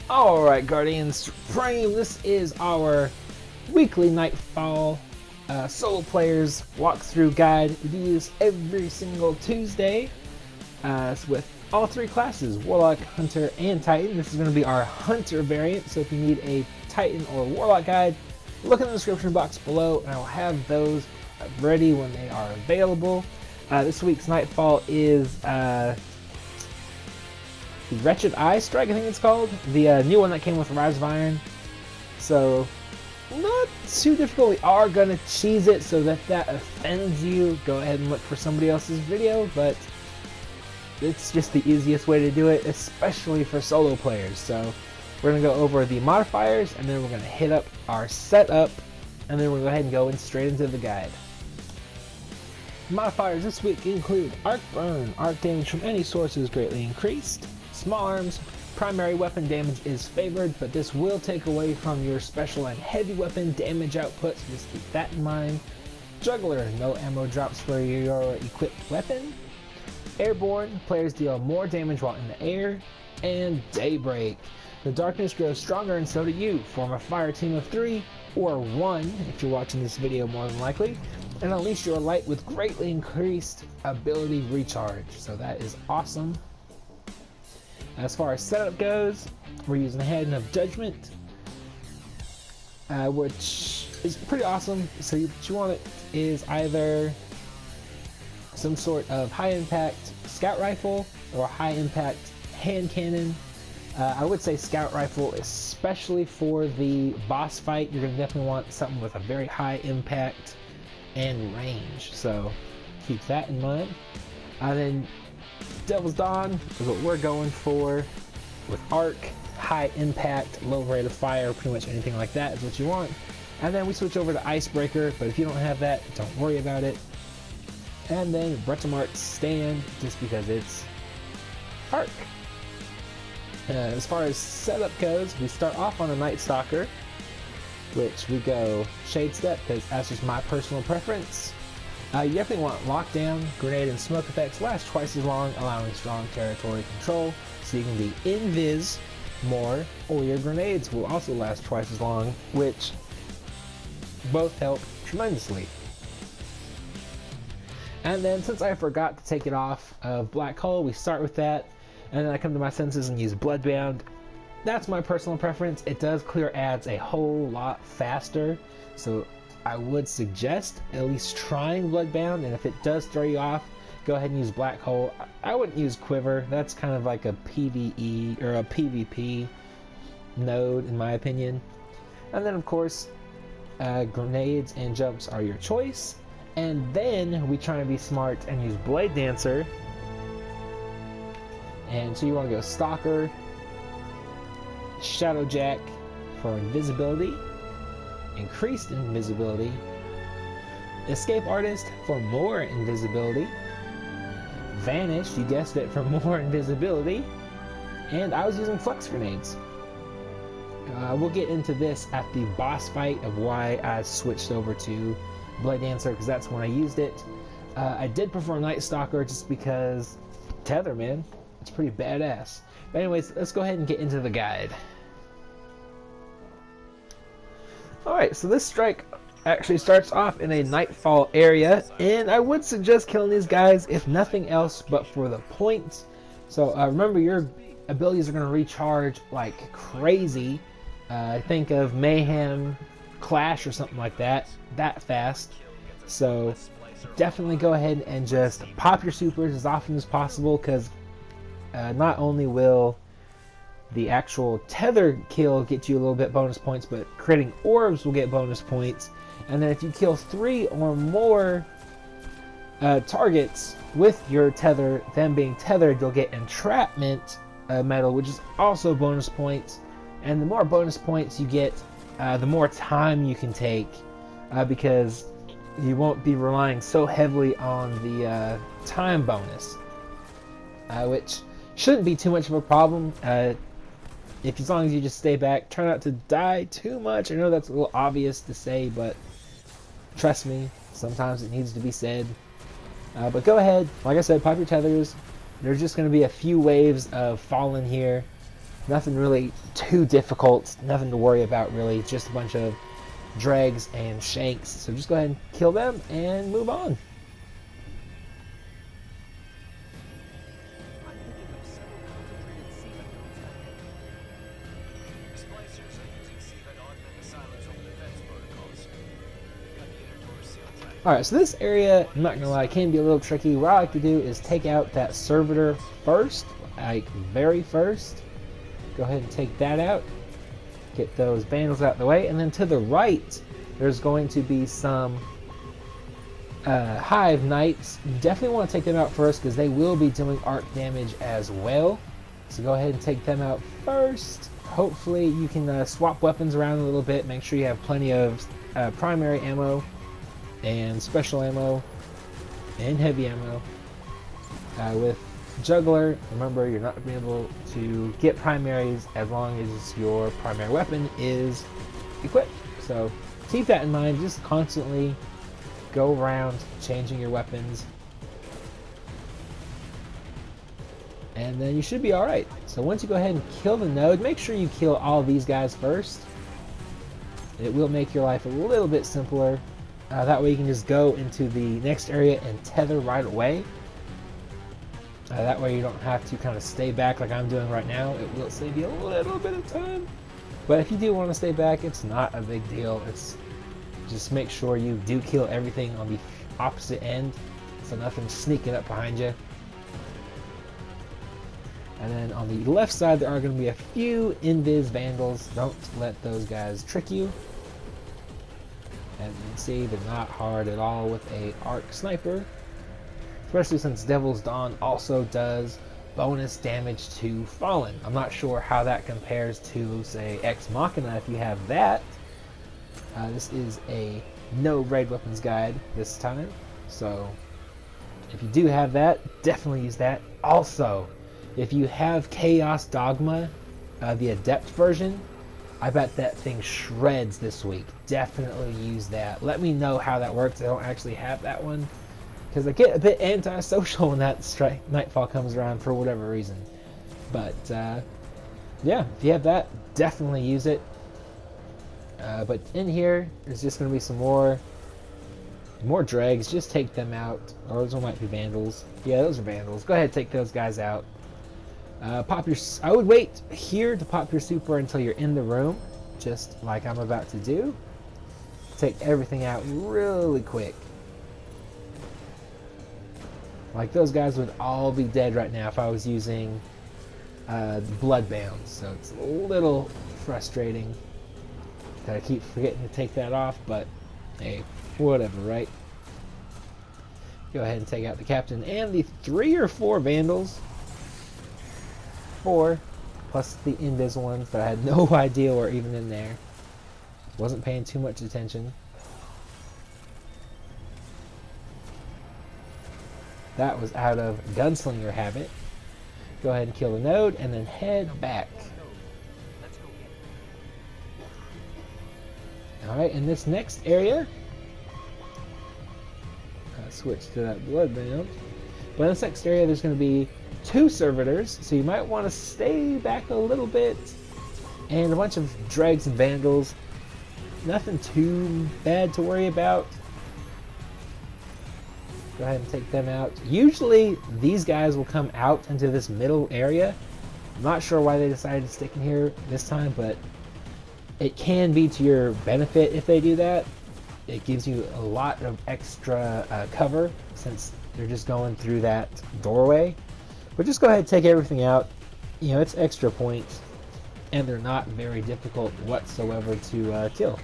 Alright, Guardians Supreme, this is our weekly Nightfall solo players walkthrough guide. We do this every single Tuesday with all three classes, Warlock, Hunter, and Titan. This is going to be our Hunter variant, so if you need a Titan or Warlock guide, look in the description box below, and I will have those ready when they are available. This week's Nightfall is Wretched Eye Strike, I think it's called. The new one that came with Rise of Iron. So, not too difficult. We are going to cheese it, so that offends you, go ahead and look for somebody else's video, but it's just the easiest way to do it, especially for solo players. So, we're going to go over the modifiers, and then we're going to hit up our setup, and then we're going to go ahead and go straight into the guide. Modifiers this week include Arc Burn. Arc damage from any source is greatly increased. Small arms, primary weapon damage is favored, but this will take away from your special and heavy weapon damage output, so just keep that in mind. Juggler, no ammo drops for your equipped weapon. Airbourne, players deal more damage while in the air. And Daybreak, the darkness grows stronger and so do you. Form a fire team of 3 or 1 if you're watching this video, more than likely, and unleash your light with greatly increased ability recharge. So that is awesome. As far as setup goes, we're using Hand of Judgment, which is pretty awesome. So what you want it is either some sort of high impact scout rifle or high impact hand cannon. I would say scout rifle, especially for the boss fight. You're going to definitely want something with a very high impact and range, so keep that in mind. And then Devil's Dawn is what we're going for with Arc, high impact, low rate of fire, pretty much anything like that is what you want. And then we switch over to Icebreaker, but if you don't have that, don't worry about it. And then Bretomart Stand, just because it's Arc. As far as setup goes, we start off on a Night Stalker, which we go Shade Step, because that's just my personal preference. You definitely want Lockdown, Grenade, and Smoke effects last twice as long, allowing strong territory control, so you can be invis more, or your grenades will also last twice as long, which both help tremendously. And then, since I forgot to take it off of Black Hole, we start with that, and then I come to my senses and use Bloodbound. That's my personal preference. It does clear ads a whole lot faster, so I would suggest at least trying Bloodbound, and if it does throw you off, go ahead and use Black Hole. I wouldn't use Quiver. That's kind of like a PvE or a PvP node in my opinion. And then of course, grenades and jumps are your choice. And then we try to be smart and use Blade Dancer. And so you want to go Stalker, Shadowjack for invisibility, increased invisibility, Escape Artist for more invisibility, Vanish, you guessed it, for more invisibility, and I was using Flux Grenades. We'll get into this at the boss fight of why I switched over to Blade Dancer, because that's when I used it. I did prefer Night Stalker just because Tether, man, it's pretty badass. But anyways, let's go ahead and get into the guide. Alright, so this strike actually starts off in a Nightfall area, and I would suggest killing these guys if nothing else but for the points. So remember, your abilities are going to recharge like crazy. Think of Mayhem, Clash, or something like that fast. So definitely go ahead and just pop your supers as often as possible, because not only will the actual tether kill get you a little bit bonus points, but creating orbs will get bonus points. And then if you kill 3 or more targets with your tether, them being tethered, you'll get entrapment medal, which is also bonus points. And the more bonus points you get, the more time you can take, because you won't be relying so heavily on the time bonus, which shouldn't be too much of a problem. If as long as you just stay back, try not to die too much. I know that's a little obvious to say, but trust me, sometimes it needs to be said. But go ahead, like I said, pop your tethers. There's just going to be a few waves of falling here. Nothing really too difficult, nothing to worry about really, just a bunch of dregs and shanks. So just go ahead and kill them and move on. Alright, so this area, I'm not gonna lie, can be a little tricky. What I like to do is take out that servitor first, like very first. Go ahead and take that out. Get those vandals out of the way. And then to the right, there's going to be some hive knights. You definitely want to take them out first because they will be doing arc damage as well. So go ahead and take them out first. Hopefully you can swap weapons around a little bit. Make sure you have plenty of primary ammo and special ammo and heavy ammo. With Juggler, remember you're not going to be able to get primaries as long as your primary weapon is equipped. So keep that in mind. Just constantly go around changing your weapons, and then you should be alright. So once you go ahead and kill the node, make sure you kill all of these guys first. It will make your life a little bit simpler. That way you can just go into the next area and tether right away. That way you don't have to kind of stay back like I'm doing right now. It will save you a little bit of time. But if you do want to stay back, it's not a big deal. It's just make sure you do kill everything on the opposite end, so nothing's sneaking up behind you. And then on the left side, there are going to be a few invis vandals. Don't let those guys trick you. And you can see they're not hard at all with a arc sniper. Especially since Devil's Dawn also does bonus damage to Fallen. I'm not sure how that compares to, say, Ex Machina if you have that. This is a no raid weapons guide this time, so if you do have that, definitely use that. Also, if you have Chaos Dogma, the Adept version, I bet that thing shreds this week. Definitely use that. Let me know how that works. I don't actually have that one, because I get a bit antisocial when that Nightfall comes around for whatever reason. But yeah, if you have that, definitely use it. But in here, there's just going to be some more dregs. Just take them out. Or those might be vandals. Yeah, those are vandals. Go ahead and take those guys out. I would wait here to pop your super until you're in the room, just like I'm about to do. Take everything out really quick. Like those guys would all be dead right now if I was using Bloodbound, so it's a little frustrating that I keep forgetting to take that off, but hey, whatever, right? Go ahead and take out the captain and the 3 or 4 vandals. 4, plus the invis ones that I had no idea were even in there. Wasn't paying too much attention. That was out of Gunslinger habit. Go ahead and kill the node and then head back. Alright, in this next area, switch to that Bloodbound. But in this next area, there's going to be 2 servitors, so you might want to stay back a little bit. And a bunch of dregs and vandals. Nothing too bad to worry about. Go ahead and take them out. Usually, these guys will come out into this middle area. I'm not sure why they decided to stick in here this time, but it can be to your benefit if they do that. It gives you a lot of extra cover since they're just going through that doorway. But just go ahead and take everything out. You know, it's extra points, and they're not very difficult whatsoever to kill.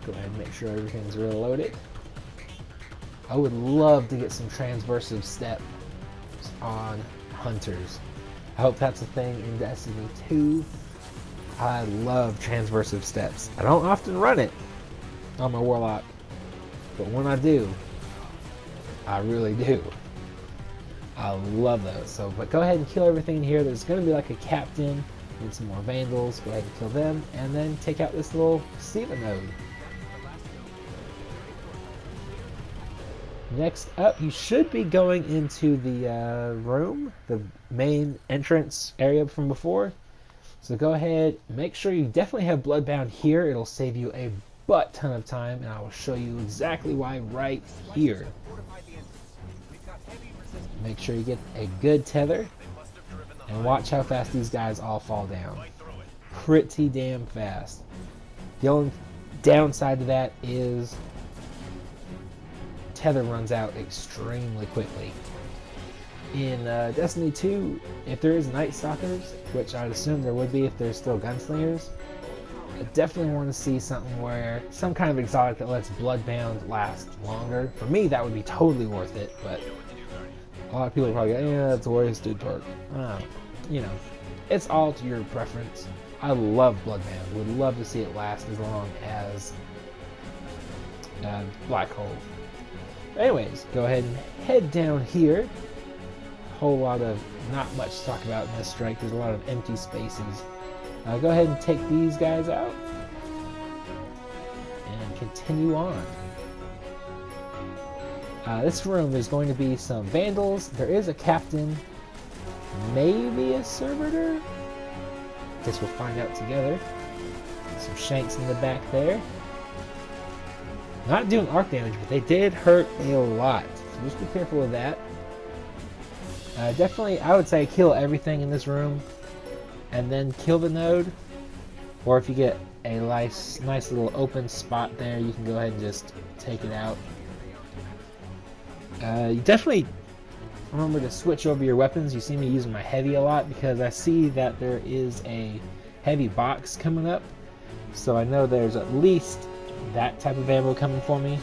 Go ahead and make sure everything's reloaded. I would love to get some transversive steps on hunters. I hope that's a thing in Destiny 2. I love transversive steps. I don't often run it on my warlock, but when I do, I really do. I love those. So, but go ahead and kill everything in here. There's going to be like a captain and some more vandals. Go ahead and kill them, and then take out this little Siva node. Next up, you should be going into the room, the main entrance area from before. So go ahead, make sure you definitely have Bloodbound here. It'll save you a butt ton of time, and I will show you exactly why right here. Make sure you get a good tether, and watch how fast these guys all fall down. Pretty damn fast. The only downside to that is tether runs out extremely quickly. In Destiny 2, if there is Night Stalkers, which I'd assume there would be if there's still Gunslingers, I definitely want to see something where some kind of exotic that lets Bloodbound last longer. For me, that would be totally worth it, but a lot of people are probably go, yeah, that's wasted torque. You know, it's all to your preference. I love Bloodbound. Would love to see it last as long as Black Hole. Anyways, go ahead and head down here. Whole lot of not much to talk about in this strike. There's a lot of empty spaces. Go ahead and take these guys out and continue on. This room is going to be some vandals. There is a captain, maybe a servitor. Guess we'll find out together. Some shanks in the back there. Not doing arc damage, but they did hurt a lot. So just be careful of that. Definitely, I would say kill everything in this room and then kill the node. Or if you get a nice little open spot there, you can go ahead and just take it out. You definitely remember to switch over your weapons. You see me using my heavy a lot because I see that there is a heavy box coming up. So I know there's at least that type of ammo coming for me.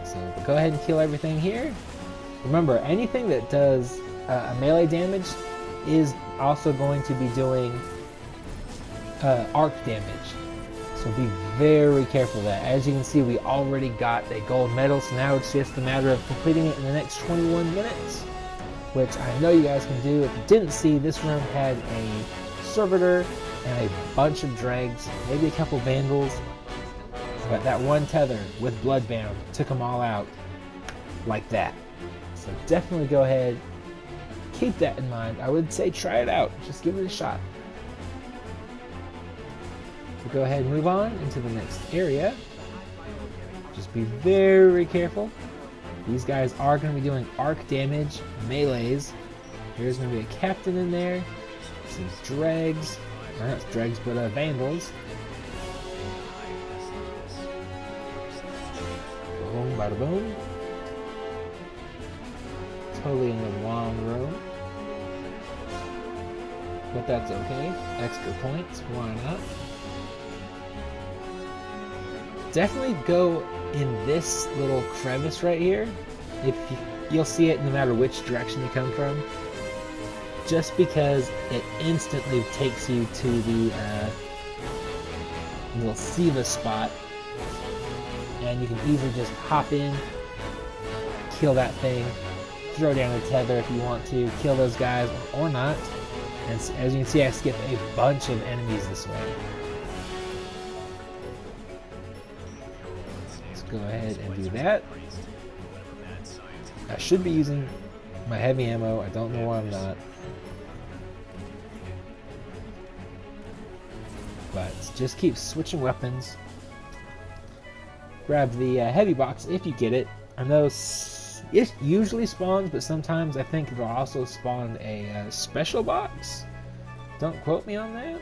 So go ahead and kill everything here. Remember, anything that does a melee damage is also going to be doing arc damage. So be very careful of that. As you can see, we already got a gold medal, so now it's just a matter of completing it in the next 21 minutes, which I know you guys can do. If you didn't see, this room had a servitor and a bunch of dregs, maybe a couple vandals, but that one tether with Bloodbound took them all out like that. So definitely go ahead, keep that in mind. I would say try it out, just give it a shot. So go ahead and move on into the next area. Just be very careful. These guys are going to be doing arc damage, melees. There's going to be a captain in there, some dregs, or not dregs, but vandals. Boom, bada boom. Totally in the long row. But that's okay. Extra points, why not? Definitely go in this little crevice right here. You'll see it no matter which direction you come from. Just because it instantly takes you to the little Siva spot. And you can easily just hop in, kill that thing, throw down the tether if you want to, kill those guys or not. And as you can see, I skipped a bunch of enemies this way. Let's go ahead and do that. I should be using my heavy ammo. I don't know why I'm not. But just keep switching weapons. Grab the heavy box if you get it. I know it usually spawns, but sometimes I think it'll also spawn a special box. Don't quote me on that.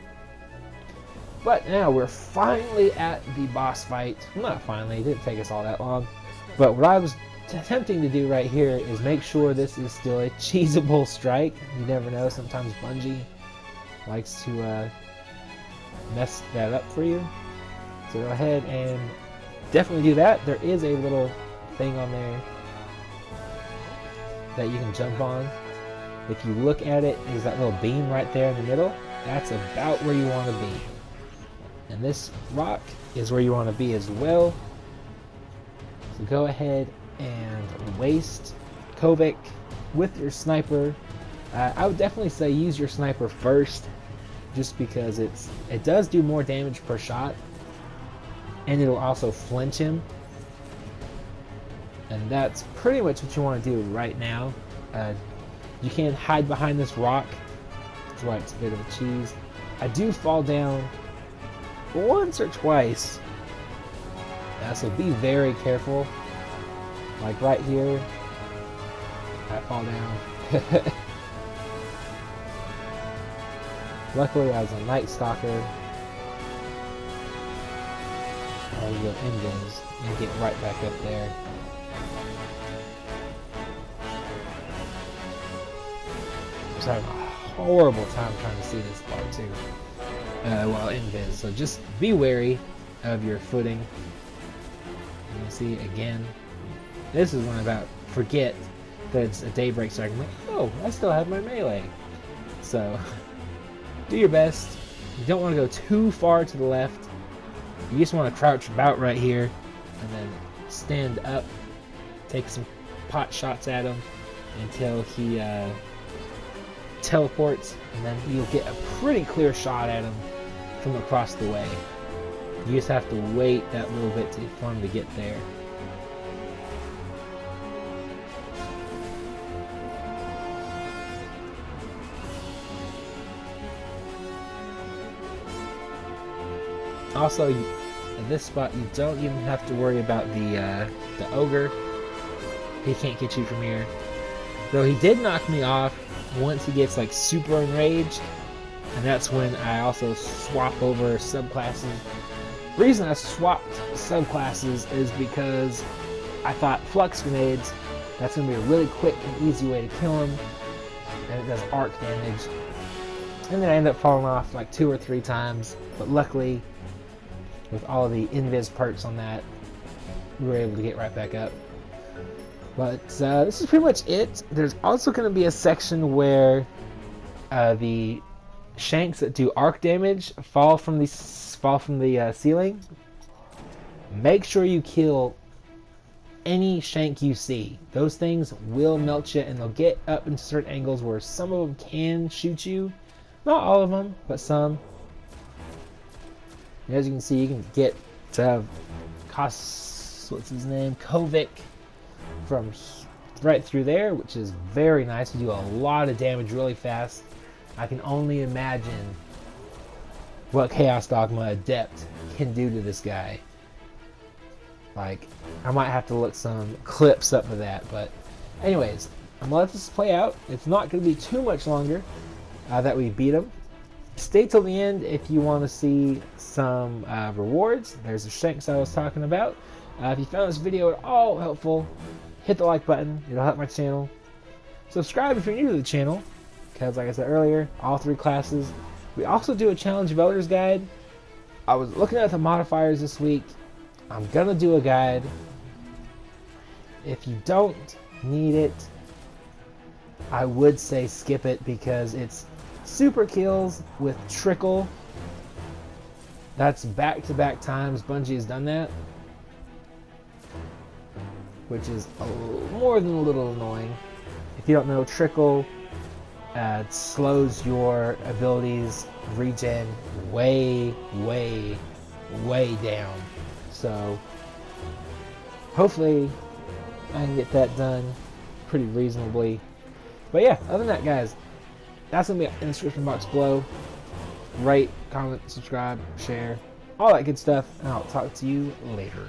But now we're finally at the boss fight. Well, not finally, it didn't take us all that long. But what I was attempting to do right here is make sure this is still a cheesable strike. You never know, sometimes Bungie likes to mess that up for you. So go ahead and definitely do that. There is a little thing on there that you can jump on. If you look at it, there's that little beam right there in the middle. That's about where you want to be. And this rock is where you want to be as well. So go ahead and waste Kovic with your sniper. I would definitely say use your sniper first, just because it does do more damage per shot, and it'll also flinch him. And that's pretty much what you want to do right now. You can hide behind this rock. That's why it's a bit of a cheese. I do fall down once or twice. So be very careful. Like right here, I fall down. Luckily, I was a Night Stalker. I'll go invis and get right back up there. I was having a horrible time trying to see this part too. While invis, so just be wary of your footing. You see again. This is when I about forget that it's a Daybreak, so I'm like, oh, I still have my melee. So do your best. You don't want to go too far to the left. You just want to crouch about right here and then stand up, take some pot shots at him until he teleports, and then you'll get a pretty clear shot at him from across the way. You just have to wait that little bit for him to get there. Also, at this spot, you don't even have to worry about the ogre. He can't get you from here. Though he did knock me off once he gets like super enraged, and that's when I also swap over subclasses. The reason I swapped subclasses is because I thought flux grenades, that's going to be a really quick and easy way to kill him, and it does arc damage. And then I end up falling off like 2 or 3 times, but luckily, with all the invis perks on that, we were able to get right back up. But this is pretty much it. There's also going to be a section where the shanks that do arc damage fall from the ceiling. Make sure you kill any shank you see. Those things will melt you, and they'll get up into certain angles where some of them can shoot you. Not all of them, but some. And as you can see, you can get what's his name? Kovic from right through there, which is very nice. You do a lot of damage really fast. I can only imagine what Chaos Dogma Adept can do to this guy. Like, I might have to look some clips up of that, but anyways, I'm gonna let this play out. It's not gonna be too much longer that we beat him. Stay till the end if you want to see some rewards. There's the shanks I was talking about. If you found this video at all helpful, hit the like button. It'll help my channel. Subscribe if you're new to the channel, because like I said earlier, all 3 classes. We also do a Challenge of Elders guide. I was looking at the modifiers this week. I'm gonna do a guide. If you don't need it, I would say skip it, because it's super kills with trickle. That's back-to-back times Bungie has done that, which is more than a little annoying. If you don't know, trickle slows your abilities regen way down. So hopefully I can get that done pretty reasonably. But yeah, other than that, guys, that's going to be in the description box below. Rate, comment, subscribe, share, all that good stuff, and I'll talk to you later.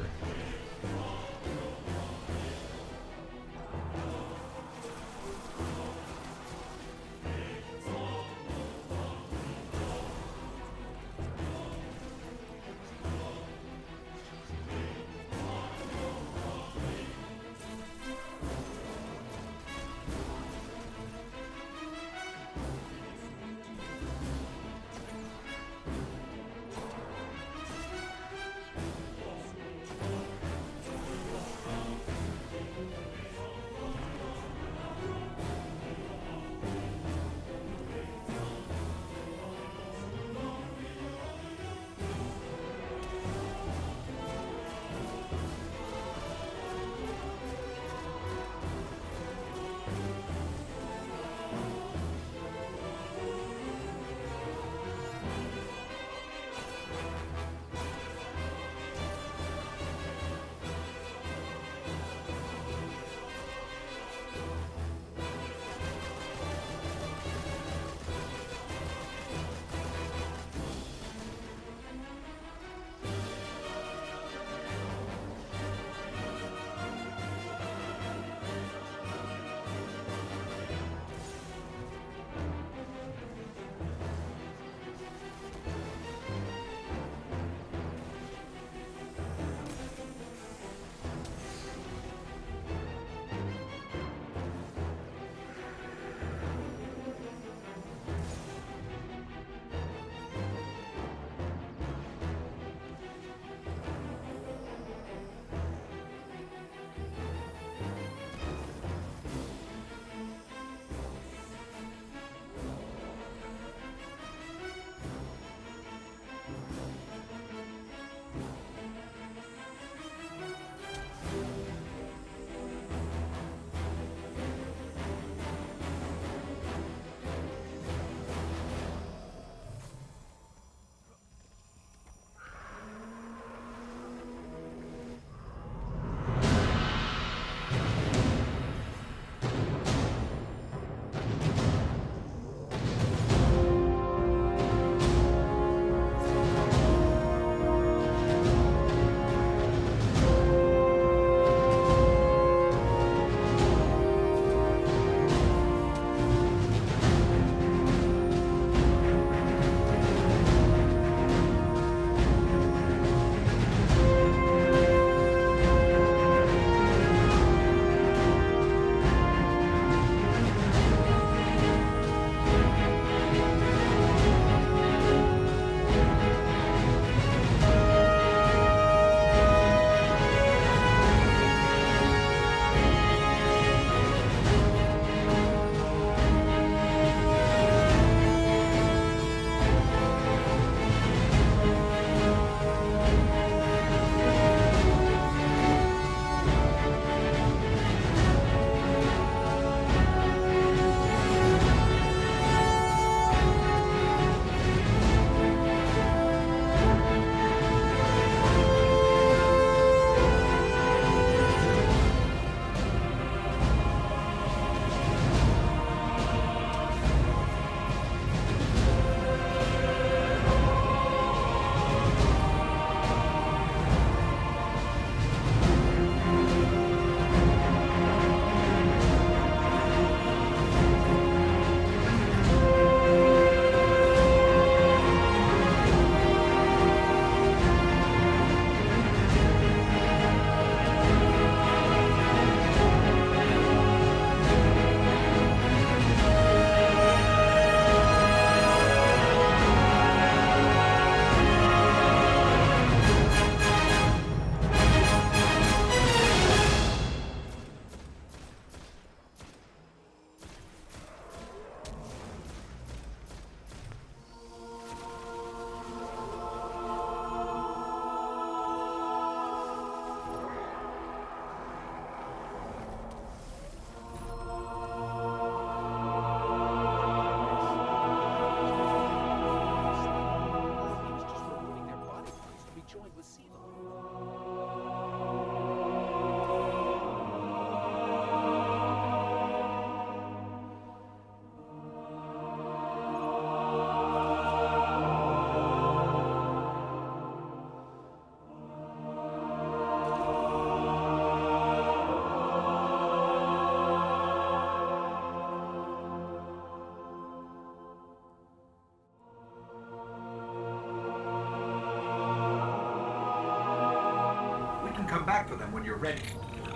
back for them when you're ready.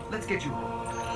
Let's get you home.